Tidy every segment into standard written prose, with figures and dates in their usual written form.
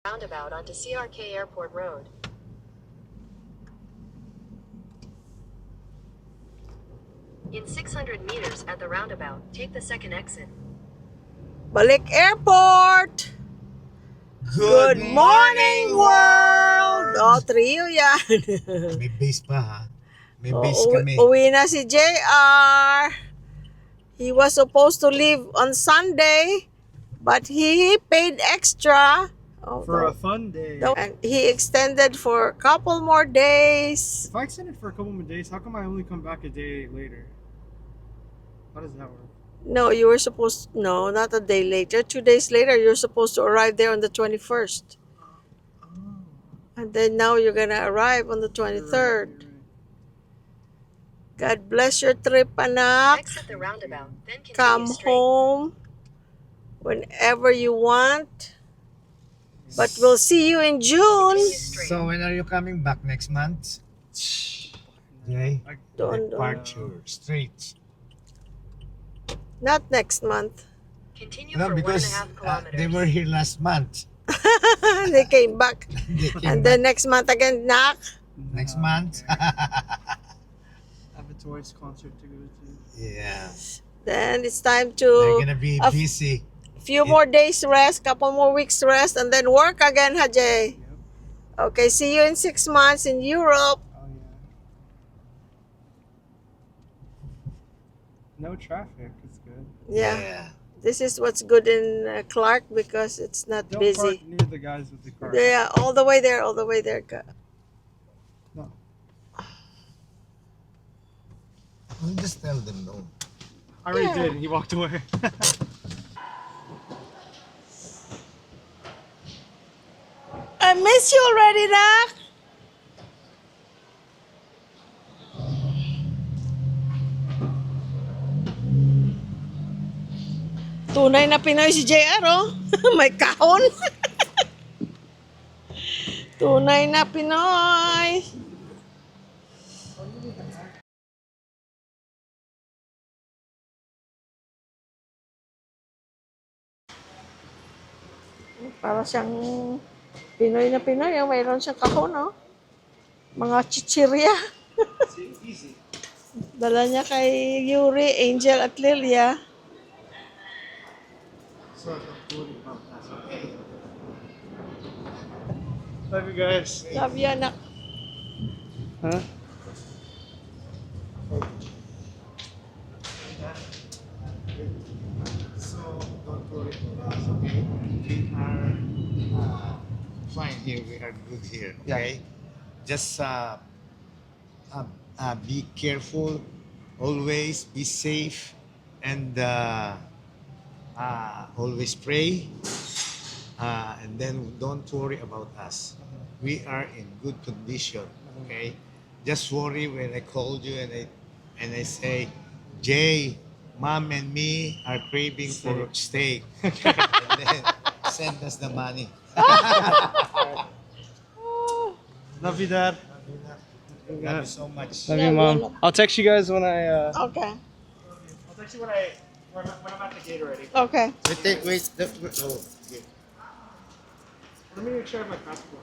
roundabout onto CRK Airport Road. In 600 meters at the roundabout, take the second exit. Balik Airport! Good morning, world! O, trio yan. May base pa ha. May O, base kami. uwi na si JR. He was supposed to leave on Sunday, but he paid extra. For a fun day. And he extended for a couple more days. If I extend it for a couple more days, how come I only come back a day later? How does that work? No, you were supposed, no, not a day later. 2 days later, you're supposed to arrive there on the 21st. And then now you're gonna arrive on the 23rd. God bless your trip, anak. Exit the roundabout, then continue Come straight. home whenever you want. But we'll see you in June. Continue straight. So when are you coming back next month? Okay. Don't. Departure straight. Not next month. Continue No, for 1.5 because kilometers. they were here last month. They came back. They came And back then next month again, nak. next month. I have a Twice concert to go to. Yeah. Then it's time They're to gonna be a busy. few more days rest, couple more weeks rest, and then work again, Hajay. Okay, see you in 6 months in Europe. Oh yeah. No traffic. It's good. Yeah. This is what's good in Clark because it's not Don't busy. park near the guys with the car. Yeah, all the way there, all the way there. No. We'll just tell them no. I already Yeah. did. And he walked away. I miss you already, nak. Tunay na Pinoy si JR, oh. May kahon. Tunay na Pinoy. Para siyang Pinoy na Pinoy, oh. Mayroon siyang kahon, oh. Mga chichirya. Easy. Dala niya kay Yuri, Angel at Lilia. Love you guys. Love you, anak. Huh? So don't worry about us, okay? We are fine here. We are good here, okay? Just be careful, always be safe, and always pray. And then don't worry about us. We are in good condition, okay? Just worry when I called you and I say, Jay, Mom and me are craving for steak. And then send us the money. Love you, Dad. Love you so much. Love you, Mom. I'll text you guys when I. Okay. I'll text you when I'm at the gate already. Okay. Wait. Let me make sure I have my passport.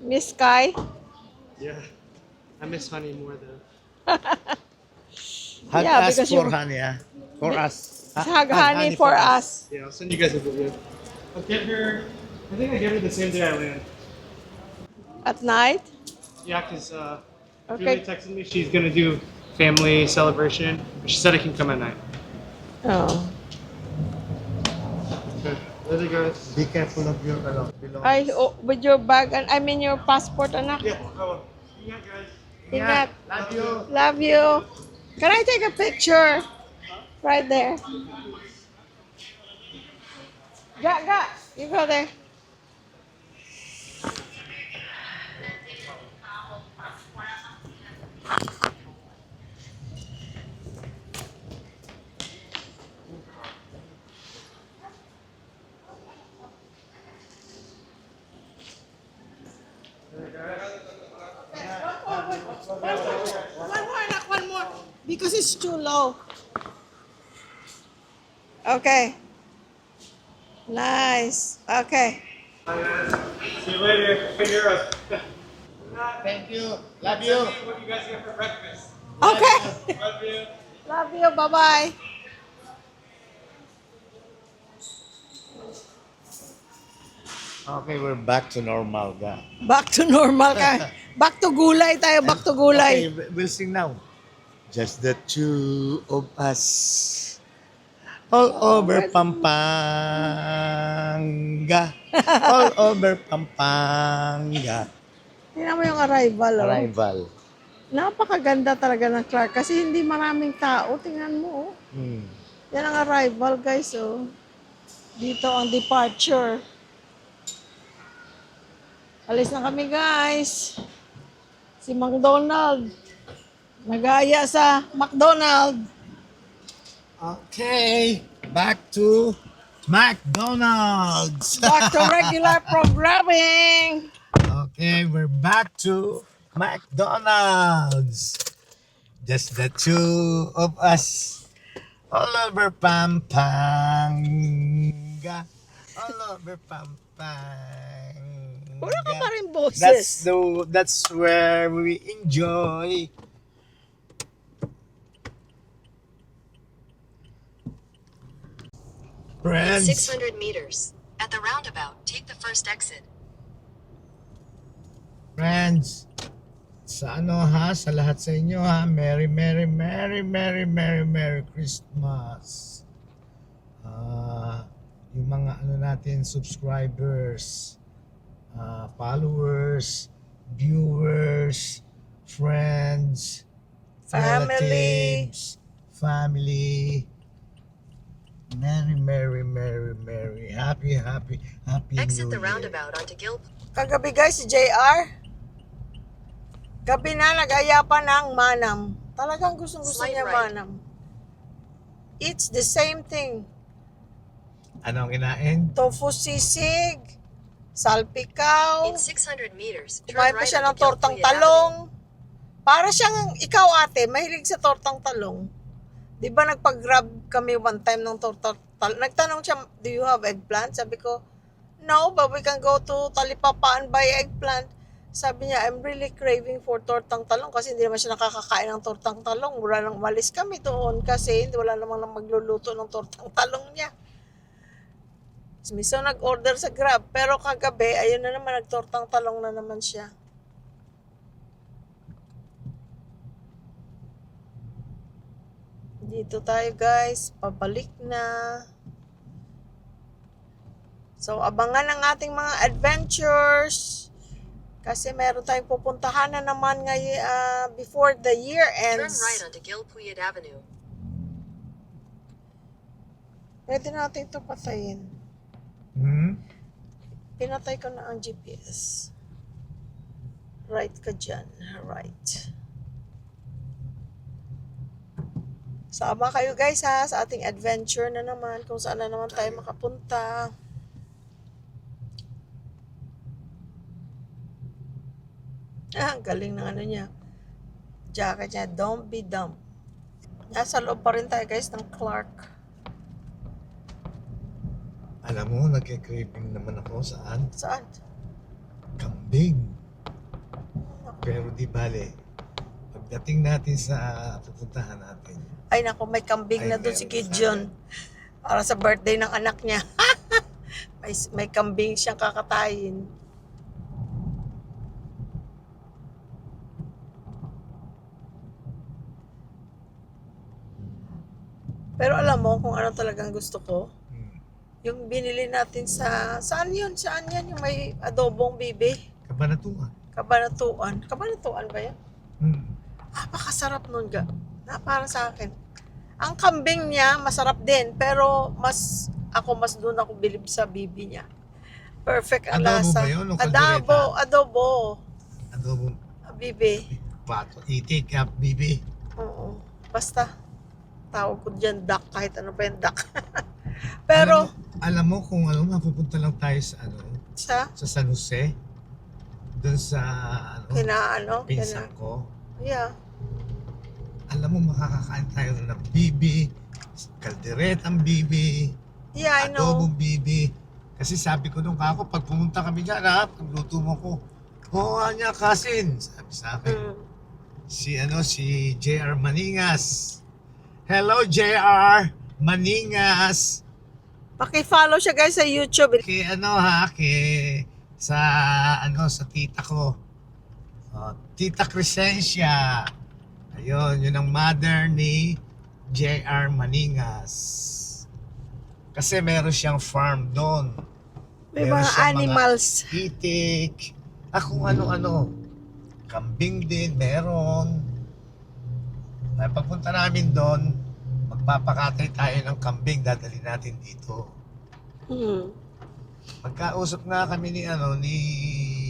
Miss Sky. Yeah. I miss Honey more though. Hug Yeah, us because for you- honey, ah. For us. Hug honey for us. Yeah, I'll send you guys a video. I'll get her. I think I get her the same day I land. At night. Yeah, because Okay. Julie texted me she's gonna do family celebration. She said I can come at night. Oh. Okay. Later, guys. Be careful of your belongings. With your bag and I mean your passport, anak. Yeah. Oh. Yeah, guys. Ingat. Love you. Love you. Can I take a picture? Right there. Ga. You go there. One more, anak, one more. Because it's too low. Okay. Nice. Okay. See you later. Europe. Thank you. Love you. What you guys get for breakfast? Okay. Love you. Love you. Bye-bye. Okay, we're back to normal. Back to normal ka. Back to gulay tayo. Back to gulay. Okay, we'll sing now. Just the two of us. All over Pampanga. All over Pampanga. Tingnan mo yung arrival, oh. Arrival. Napakaganda talaga ng Clark kasi hindi maraming tao. Tingnan mo, oh. Yan ang arrival, guys, oh. Dito ang departure. Alis na kami, guys. Si McDonald. Nagaya sa McDonald. Okay, back to McDonald's. Back to regular programming. Okay, we're back to McDonald's. Just the two of us. All over Pampanga. All over Pampanga. Wala ka pa rin boses. That's where we enjoy. In Friends. 600 meters, at the roundabout, take the first exit. Friends, sa ano ha, sa lahat sa inyo ha, Merry Christmas. Yung mga ano natin, subscribers, followers, viewers, friends, Family. relatives, family. Merry. Happy Exit New the Year. roundabout onto Gil. Kagabi, guys, si JR. Gabi na nag-aya pa ng manam. Talagang gustong-gusto Slight niya right. manam. It's the same thing. Anong kinain? Tofu sisig, salpikaw, In 600 meters, turn kumain pa right siya ng onto tortang Gilpuyat Avenue. talong. Para siyang, ikaw ate, mahilig sa tortang talong. Di ba nagpag-grab kami one time ng tortang talong? Nagtanong siya, do you have eggplant? Sabi ko, no, but we can go to Talipapa and buy eggplant. Sabi niya, I'm really craving for tortang talong kasi hindi naman siya nakakakain ng tortang talong. Wala nang umalis kami doon kasi wala namang magluluto ng tortang talong niya. So nag-order sa Grab. Pero kagabi, ayun na naman, nagtortang talong na naman siya. Dito tayo guys, pabalik na. So abangan ang ating mga adventures. Kasi meron tayong pupuntahan na naman ngayon before the year Turn ends. right onto Gilpuyat Avenue. Pwede natin ito patayin. Pinatay ko na ang GPS. Right ka dyan. Right. Sama kayo guys ha sa ating adventure na naman kung saan na naman tayo makapunta. Ang galing ng ano niya. Jacket niya, don't be dumb. Nasa loob pa rin tayo guys ng Clark. Alam mo, nagka-craving naman ako saan? Saan? Kambing. Pero di bale, pagdating natin sa pupuntahan natin, Ay nako, may kambing Ay, na doon si meron Gideon. Para sa birthday ng anak niya. may kambing siyang kakatayin. Pero alam mo kung ano talagang gusto ko? Yung binili natin saan yun? Saan yan? Yung may adobong bibi? Kabanatuan. Kabanatuan. Kabanatuan ba yan? Hmm. Napakasarap nun ga. Para sa akin. Ang kambing niya, masarap din. Pero mas doon ako bilib sa bibi niya. Perfect ang Adobo lasa. ba yun o Adobo. Adobo, Bibi. pato, itik, bibi. Oo. Basta, tawag ko dyan duck. Kahit ano pa yung duck. Pero, Alam mo kung ano, mapupunta lang tayo sa sa San Jose. Doon sa pinsan ko. Yeah. Alam mo, makakakain tayo ng bibi, kalderetang bibi, Yeah, I know. adobong bibi. Kasi sabi ko nung kako, pag pumunta kami dyan ha, pagluto mo ko, oo nga niya, cousin, sabi sa akin. Mm. Si JR Maningas. Hello, JR Maningas. Paki-follow siya guys sa YouTube. Sa tita ko. Tita Crescencia. Ayun, yun ang mother ni JR Maningas. Kasi meron siyang farm doon. May Meron mga siyang animals. Itik. Kung ano-ano. Kambing din, meron. Ay, pagpunta namin doon, magpapakatay tayo ng kambing, dadali natin dito. Hmm. Magkausap nga kami ni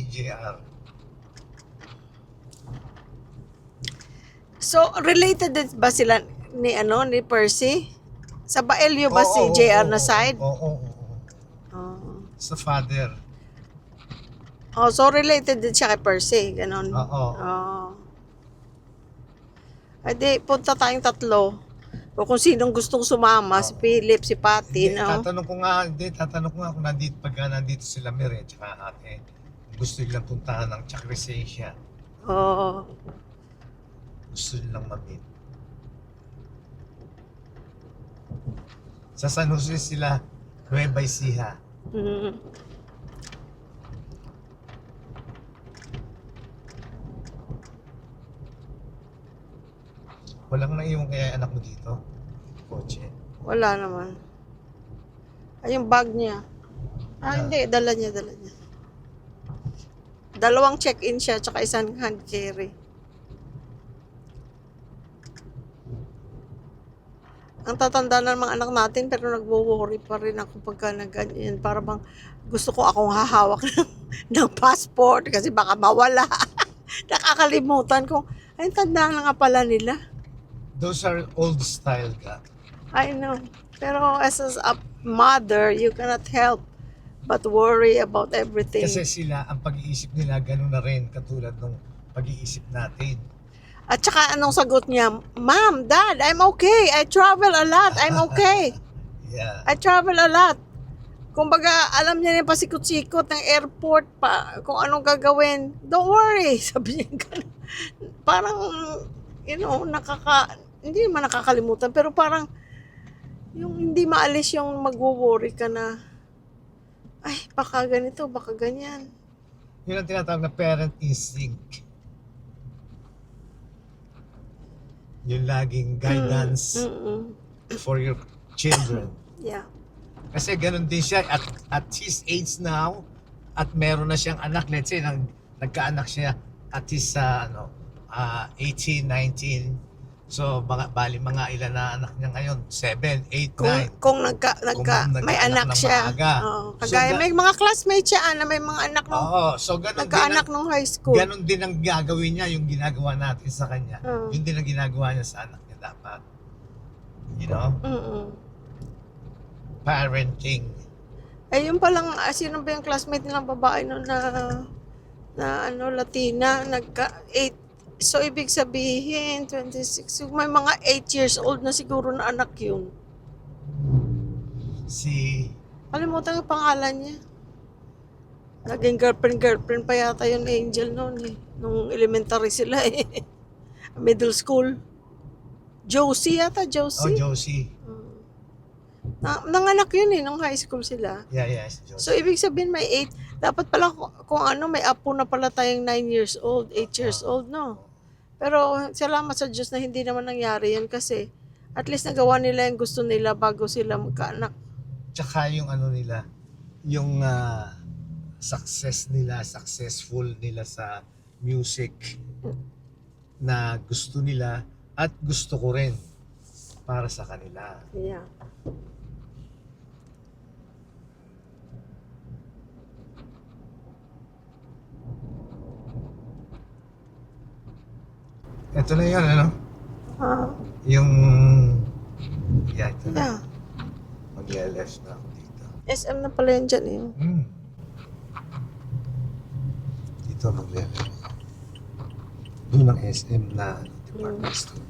JR. So, related din ba sila ni Percy? Sa Baelio ba si Oo, JR oo, na side? Oo. Oh. Sa father. Oh, so related din siya kay Percy, ganon. Oo. Oh. Ay di, punta tayong tatlo. O kung sinong gustong sumama, si Philip, si Patty, no? Tatanong ko nga kung pagka nandito sila Mire, tsaka ate, gusto nilang puntahan ng Chakrisensya. Oo. Gusto nilang ma-meet. Sa San Jose sila, Nueva Ecija. Mm. Walang naiwan kaya anak mo dito? Kotse. Wala naman. Ay, yung bag niya. Hindi, dala niya. Dalawang check-in siya, tsaka isang hand carry. Ang tatanda na ng mga anak natin, pero nagwo-worry pa rin ako pagka nag-ganyan. Para bang gusto ko akong hahawak ng passport kasi baka mawala. Nakakalimutan ko. Ay, tanda na nga pala nila. Those are old style ka. I know. Pero as a mother, you cannot help but worry about everything. Kasi sila, ang pag-iisip nila, ganun na rin, katulad ng pag-iisip natin. At saka anong sagot niya? Mom, Dad, I'm okay. I travel a lot. I'm okay. Yeah. I travel a lot. Kumbaga, alam niya na yung pasikot-sikot ng airport pa, kung anong gagawin. Don't worry. Sabi niya ganun. Parang, hindi naman nakakalimutan, pero parang, yung hindi maalis yung magwo-worry ka na, ay, baka ganito, baka ganyan. Yun ang tinatawag na parent instinct. Yung laging guidance Mm-mm. for your children. Yeah. Kasi ganun din siya at his age now at meron na siyang anak, let's say nagkaanak siya at his 18, 19. So mga ilan na anak niya ngayon? 7, 8, 9. Kung may nagkaanak anak ng siya. maaga. Oo. So, Kagaya, may mga classmates siya na may mga anak nung so nagkaanak nung high school. ganun din ang gagawin niya, yung ginagawa natin sa kanya. Oo. Yun din ang ginagawa niya sa anak niya dapat. You know? Mm-mm. Parenting. Eh, yung palang, sino ba yung classmate nilang babae no na Latina, 8. So, ibig sabihin, 26. So, may mga 8 years old na siguro na anak yun. Kalimutan yung pangalan niya. Naging girlfriend pa yata yung Angel noon eh. Nung elementary sila eh. Middle school. Josie yata, Josie. Josie. Nanganak yun eh, nung high school sila. Yeah, Josie. So, ibig sabihin may 8. Dapat pala kung may apo na pala tayong 9 years old, 8 years old, no? Pero salamat sa Diyos na hindi naman nangyari yan kasi at least nagawa nila yung gusto nila bago sila magkaanak. Tsaka yung nila, yung successful nila sa music na gusto nila at gusto ko rin para sa kanila. Yeah. Ito na yun, ano? Yung... Yeah, ito na. Yeah. Mag-left na ako dito. SM na pala yan dyan eh. Dito mag-left. Doon ang SM na department store.